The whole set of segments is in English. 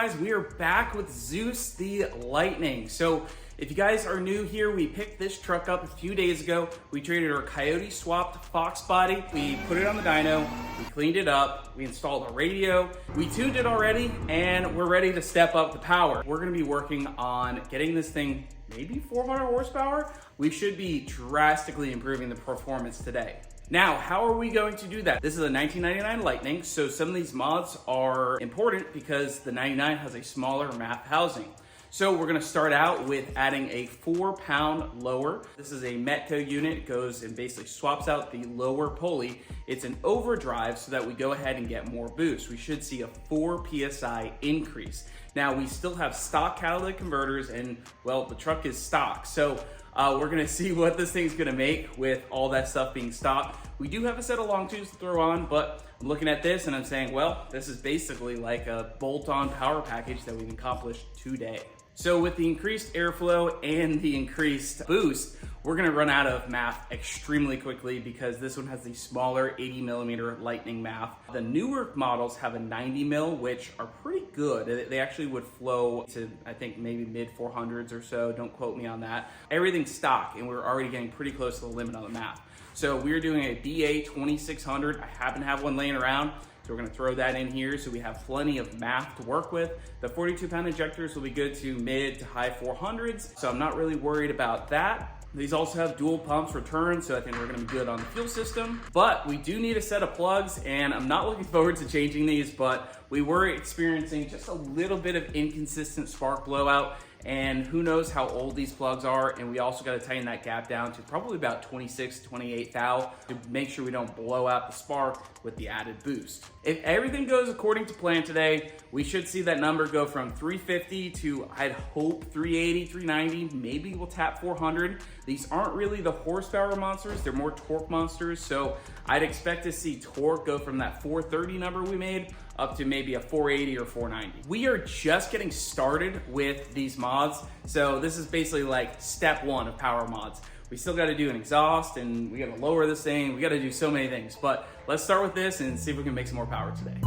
guys? We are back with Zeus the Lightning. So if you guys are new here, we picked this truck up a few days ago. We traded our Coyote swapped Fox body. We put it on the dyno, we cleaned it up, we installed a radio, we tuned it already, and we're ready to step up the power. We're gonna be working on getting this thing maybe 400 horsepower. We should be drastically improving the performance today. Now, how are we going to do that? This is a 1999 Lightning, so some of these mods are important because the 99 has a smaller map housing. So we're gonna start out with adding a 4-pound lower. This is a Metco unit. It goes and basically swaps out the lower pulley. It's an overdrive so that we go ahead and get more boost. We should see a 4 PSI increase. Now, we still have stock catalytic converters and, well, the truck is stock. So we're gonna see what this thing's gonna make with all that stuff being stock. We do have a set of long tubes to throw on, but I'm looking at this and I'm saying, well, this is basically like a bolt-on power package that we've accomplished today. So with the increased airflow and the increased boost, we're gonna run out of MAF extremely quickly because this one has the smaller 80mm Lightning MAF. The newer models have a 90mm, which are pretty good. They actually would flow to, I think, maybe mid 400s or so. Don't quote me on that. Everything's stock, and we're already getting pretty close to the limit on the MAF. So we're doing a BA 2600. I happen to have one laying around. So we're gonna throw that in here so we have plenty of MAF to work with. The 42-pound injectors will be good to mid to high 400s, so I'm not really worried about that. These also have dual pumps return, so I think we're gonna be good on the fuel system. But we do need a set of plugs, and I'm not looking forward to changing these, but we were experiencing just a little bit of inconsistent spark blowout, and who knows how old these plugs are, and we also gotta tighten that gap down to probably about 26, 28 thou to make sure we don't blow out the spark with the added boost. If everything goes according to plan today, we should see that number go from 350 to, I'd hope, 380, 390, maybe we'll tap 400. These aren't really the horsepower monsters, they're more torque monsters, so I'd expect to see torque go from that 430 number we made up to maybe a 480 or 490. We are just getting started with these mods, so this is basically like step one of power mods. We still gotta do an exhaust, and we gotta lower this thing, we gotta do so many things, but let's start with this and see if we can make some more power today.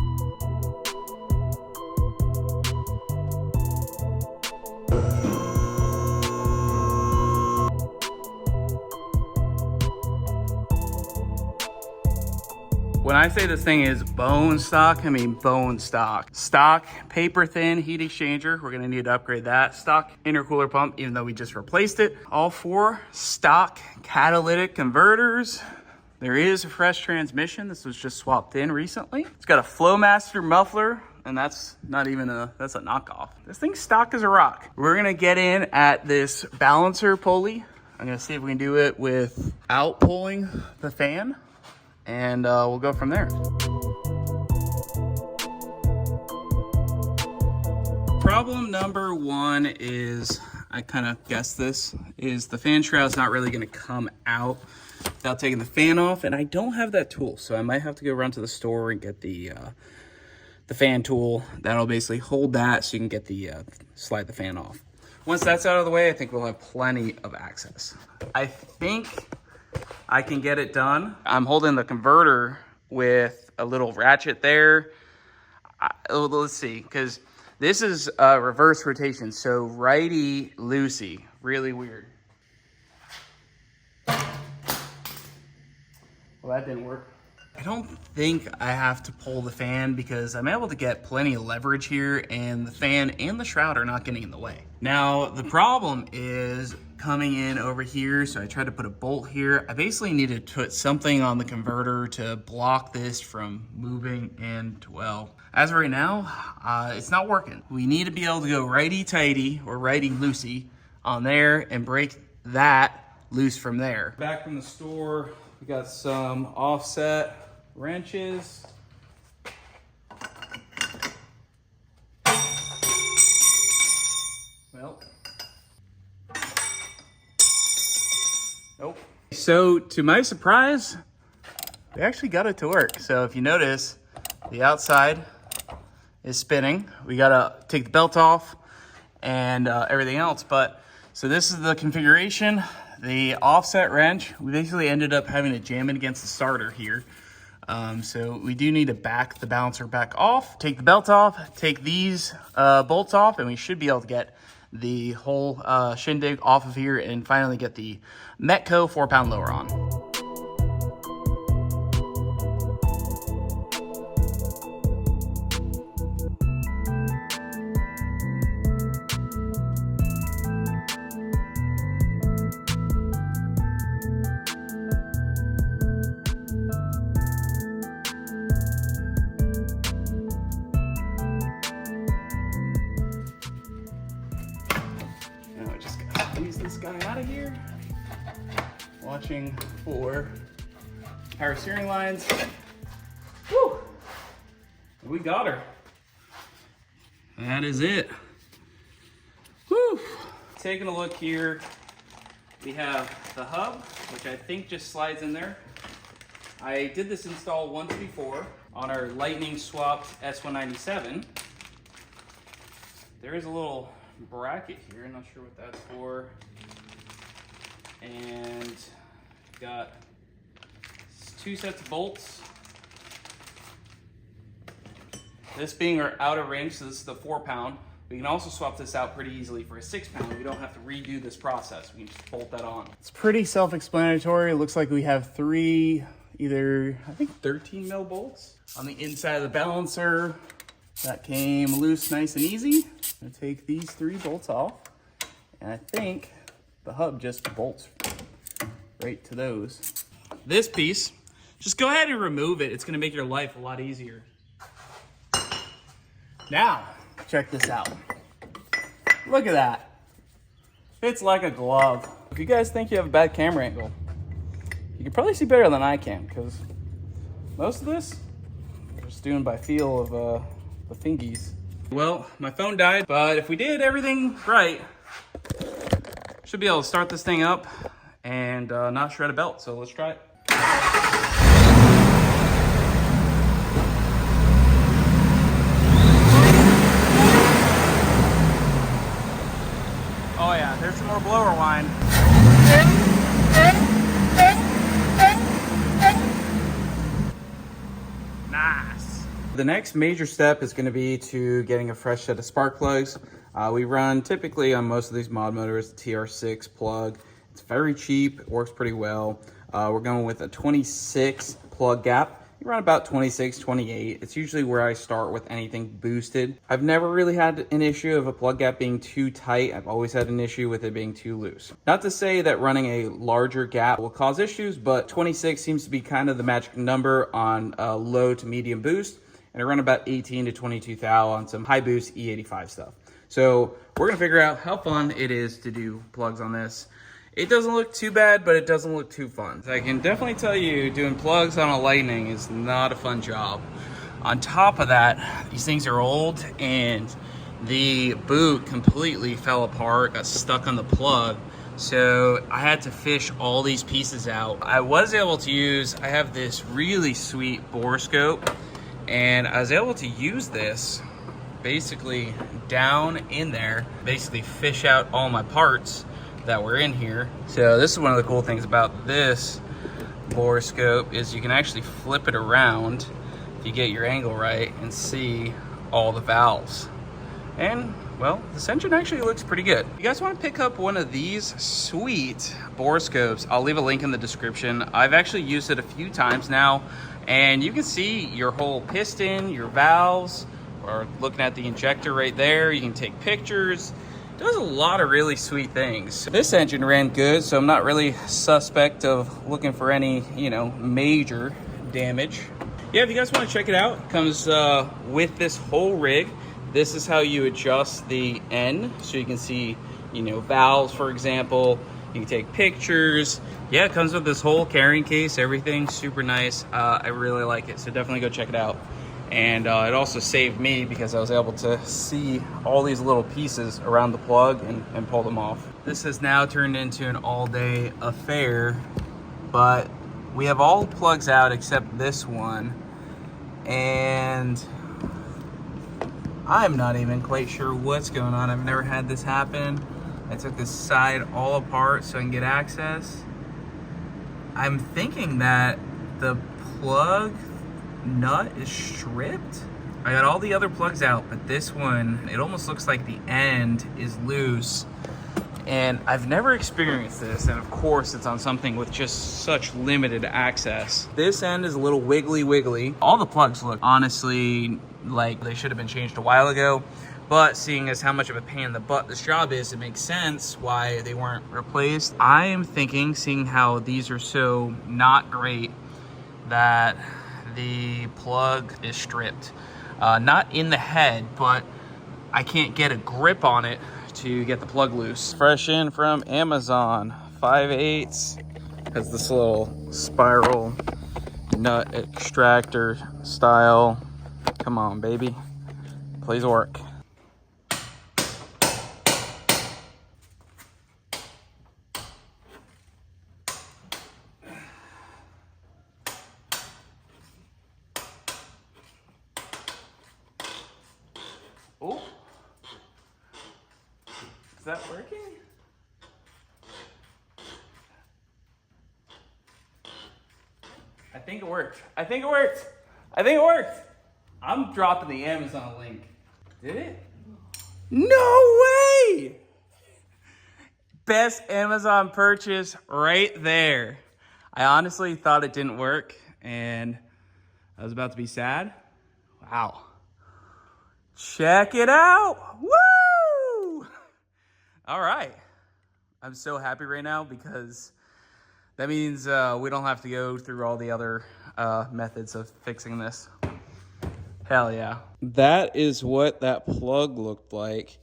When I say this thing is bone stock, I mean bone stock. Stock, paper thin heat exchanger. We're gonna need to upgrade that. Stock intercooler pump, even though we just replaced it. All 4 stock catalytic converters. There is a fresh transmission. This was just swapped in recently. It's got a Flowmaster muffler, and that's not even that's a knockoff. This thing's stock as a rock. We're gonna get in at this balancer pulley. I'm gonna see if we can do it without pulling the fan, and we'll go from there. Problem number 1 is, I kind of guessed this, is the fan shroud's not really gonna come out without taking the fan off, and I don't have that tool, so I might have to go run to the store and get the fan tool. That'll basically hold that so you can get the slide the fan off. Once that's out of the way, I think we'll have plenty of access. I think I can get it done. I'm holding the converter with a little ratchet there. Let's see, because this is a reverse rotation, so righty loosey, really weird. Well, that didn't work. I don't think I have to pull the fan because I'm able to get plenty of leverage here, and the fan and the shroud are not getting in the way. Now, the problem is coming in over here, so I tried to put a bolt here. I basically needed to put something on the converter to block this from moving, and well, as of right now, it's not working. We need to be able to go righty-tighty or righty-loosey on there and break that loose from there. Back from the store, we got some offset wrenches. Well, nope. So to my surprise, we actually got it to work. So if you notice, the outside is spinning. We gotta take the belt off and everything else. But so this is the configuration. The offset wrench, we basically ended up having to jam it against the starter here. So we do need to back the balancer back off, take the belt off, take these bolts off, and we should be able to get the whole shindig off of here and finally get the Metco 4-pound lower on. This guy out of here, watching for power steering lines. Woo! We got her. That is it. Woo! Taking a look here, we have the hub, which I think just slides in there. I did this install once before on our Lightning swapped S197. There is a little bracket here, I'm not sure what that's for. And got 2 sets of bolts. This being our outer range, so this is the 4-pound. We can also swap this out pretty easily for a 6-pound. We don't have to redo this process. We can just bolt that on. It's pretty self-explanatory. It looks like we have 3, either, I think 13 mil bolts on the inside of the balancer. That came loose nice and easy. I'm gonna take these 3 bolts off, and I think the hub just bolts right to those. This piece, just go ahead and remove it. It's gonna make your life a lot easier. Now, check this out. Look at that. Fits like a glove. If you guys think you have a bad camera angle, you can probably see better than I can, because most of this, I'm just doing by feel of the fingies. Well, my phone died, but if we did everything right, should be able to start this thing up and not shred a belt. So let's try it. Oh yeah, there's some more blower whine. Nice. The next major step is going to be to getting a fresh set of spark plugs. We run typically on most of these mod motors, the TR6 plug. It's very cheap, it works pretty well. We're going with a 26 plug gap. You run about 26, 28. It's usually where I start with anything boosted. I've never really had an issue of a plug gap being too tight. I've always had an issue with it being too loose. Not to say that running a larger gap will cause issues, but 26 seems to be kind of the magic number on low to medium boost. And I run about 18 to 22 thou on some high boost E85 stuff. So we're gonna figure out how fun it is to do plugs on this. It doesn't look too bad, but it doesn't look too fun. I can definitely tell you doing plugs on a Lightning is not a fun job. On top of that, these things are old and the boot completely fell apart, got stuck on the plug. So I had to fish all these pieces out. I was able to use, I have this really sweet borescope, and I was able to use this basically down in there, basically fish out all my parts that were in here. So this is one of the cool things about this borescope is you can actually flip it around if you get your angle right and see all the valves. And well, this engine actually looks pretty good. If you guys want to pick up one of these sweet borescopes, I'll leave a link in the description. I've actually used it a few times now, and you can see your whole piston, your valves, or looking at the injector right there. You can take pictures. It does a lot of really sweet things. This engine ran good, so I'm not really suspect of looking for any, major damage. Yeah, if you guys want to check it out, it comes with this whole rig. This is how you adjust the N, so you can see, valves, for example. You can take pictures. Yeah, it comes with this whole carrying case, everything super nice. I really like it, so definitely go check it out. And it also saved me because I was able to see all these little pieces around the plug and pull them off. This has now turned into an all-day affair, but we have all the plugs out except this one, and I'm not even quite sure what's going on. I've never had this happen. I took this side all apart so I can get access. I'm thinking that the plug nut is stripped. I got all the other plugs out, but this one, it almost looks like the end is loose. And I've never experienced this, and of course it's on something with just such limited access. This end is a little wiggly. All the plugs look honestly like they should have been changed a while ago, but seeing as how much of a pain in the butt this job is, it makes sense why they weren't replaced. I am thinking, seeing how these are so not great, that the plug is stripped. Not in the head, but I can't get a grip on it to get the plug loose. Fresh in from Amazon, 5/8, has this little spiral nut extractor style. Come on, baby, please work. Oh. Is that working? I think it worked. I think it worked. I think it worked. I'm dropping the Amazon link. Did it? No way! Best Amazon purchase right there. I honestly thought it didn't work and I was about to be sad. Wow. Check it out. Woo! All right. I'm so happy right now because that means we don't have to go through all the other methods of fixing this. Hell yeah. That is what that plug looked like.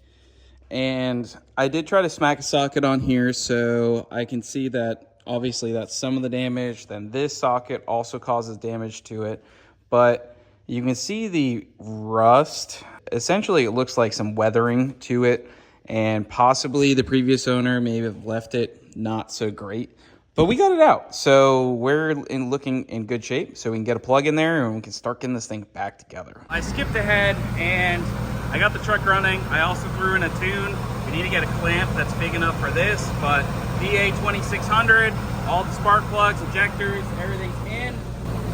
And I did try to smack a socket on here so I can see that obviously that's some of the damage. Then this socket also causes damage to it. But you can see the rust. Essentially, it looks like some weathering to it. And possibly the previous owner may have left it not so great. But we got it out. So we're looking in good shape. So we can get a plug in there and we can start getting this thing back together. I skipped ahead and I got the truck running. I also threw in a tune. We need to get a clamp that's big enough for this. But VA 2600, all the spark plugs, injectors, everything's in.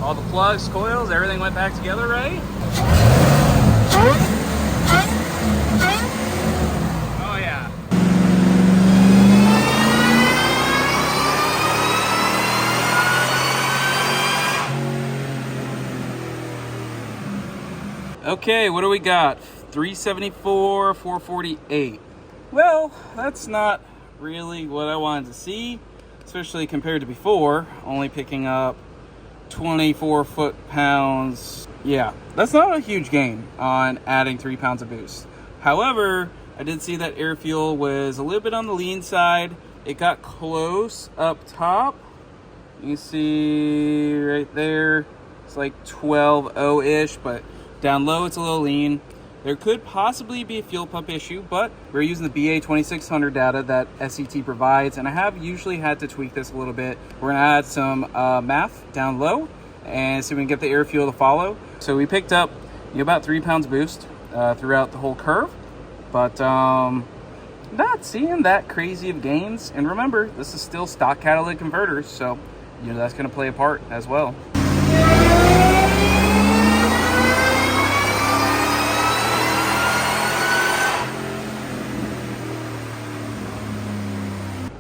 All the plugs, coils, everything went back together, right? Oh yeah. Okay, what do we got? 374, 448. Well, that's not really what I wanted to see, especially compared to before, only picking up 24 foot-pounds. Yeah, that's not a huge gain on adding 3 pounds of boost. However, I did see that air fuel was a little bit on the lean side. It got close up top. You can see right there, it's like 12.0-ish, but down low it's a little lean. There could possibly be a fuel pump issue, but we're using the BA 2600 data that SVT provides, and I have usually had to tweak this a little bit. We're gonna add some MAF down low and see if we can get the air fuel to follow. So we picked up about 3 pounds boost throughout the whole curve, but not seeing that crazy of gains. And remember, this is still stock catalytic converters, so that's gonna play a part as well.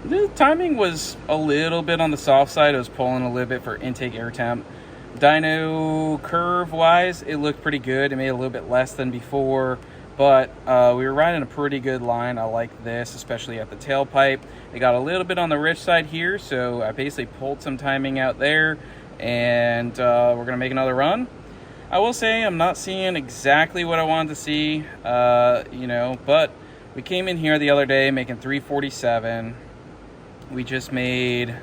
The timing was a little bit on the soft side. I was pulling a little bit for intake air temp. Dyno curve wise, it looked pretty good. It made a little bit less than before, but we were riding a pretty good line. I like this, especially at the tailpipe. It got a little bit on the rich side here, so I basically pulled some timing out there, and we're gonna make another run. I will say I'm not seeing exactly what I wanted to see, but we came in here the other day making 347. We just made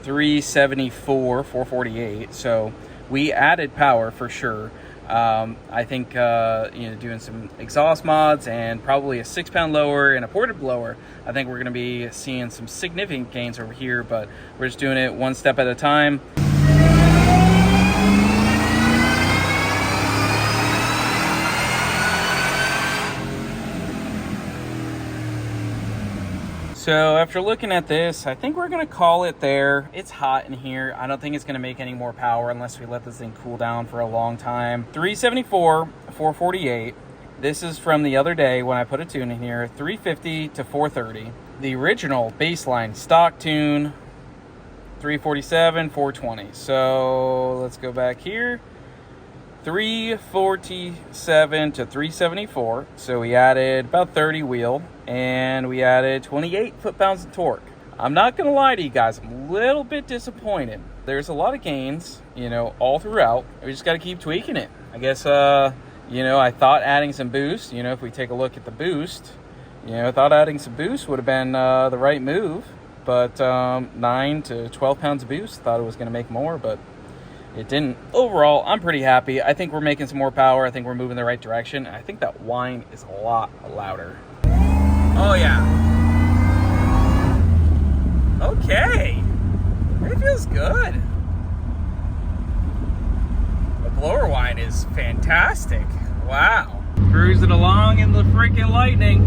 374, 448. So we added power for sure. I think, doing some exhaust mods and probably a 6 pound lower and a ported blower, I think we're going to be seeing some significant gains over here, but we're just doing it one step at a time. So after looking at this, I think we're gonna call it there. It's hot in here. I don't think it's gonna make any more power unless we let this thing cool down for a long time. 374, 448. This is from the other day when I put a tune in here, 350 to 430. The original baseline stock tune, 347, 420. So let's go back here. 347 to 374. So we added about 30 wheel and we added 28 foot-pounds of torque. I'm not gonna lie to you guys, I'm a little bit disappointed. There's a lot of gains, you know, all throughout. We just gotta keep tweaking it. I guess, you know, I thought adding some boost, you know, if we take a look at the boost, you know, I thought adding some boost would have been the right move, but 9 to 12 pounds of boost, thought it was gonna make more, but it didn't. Overall, I'm pretty happy. I think we're making some more power. I think we're moving in the right direction. I think that whine is a lot louder. Oh yeah. Okay. It feels good. The blower whine is fantastic. Wow. Cruising along in the freaking Lightning.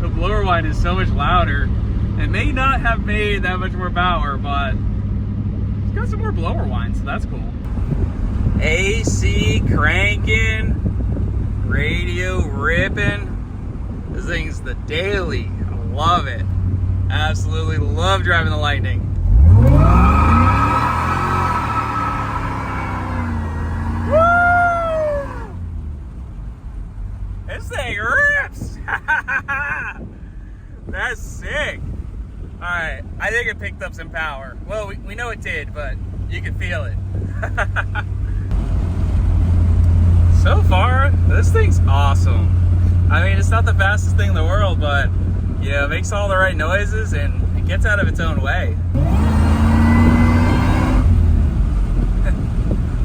The blower whine is so much louder. It may not have made that much more power, but it's got some more blower whine, so that's cool. AC cranking, radio ripping. This thing's the daily. I love it. Absolutely love driving the Lightning. Woo! This thing rips! That's sick. All right, I think it picked up some power. Well, we know it did, but you can feel it. So far, this thing's awesome. I mean, it's not the fastest thing in the world, but you know, it makes all the right noises and it gets out of its own way.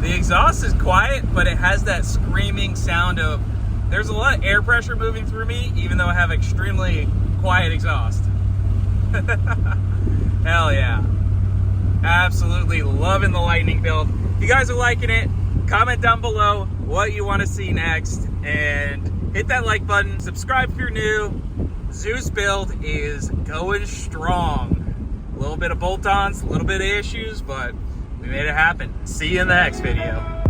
The exhaust is quiet, but it has that screaming sound of, there's a lot of air pressure moving through me, even though I have extremely quiet exhaust. Hell yeah. Absolutely loving the Lightning build. If you guys are liking it, comment down below what you want to see next and hit that like button. Subscribe if you're new. Zeus build is going strong. A little bit of bolt-ons, a little bit of issues, but we made it happen. See you in the next video.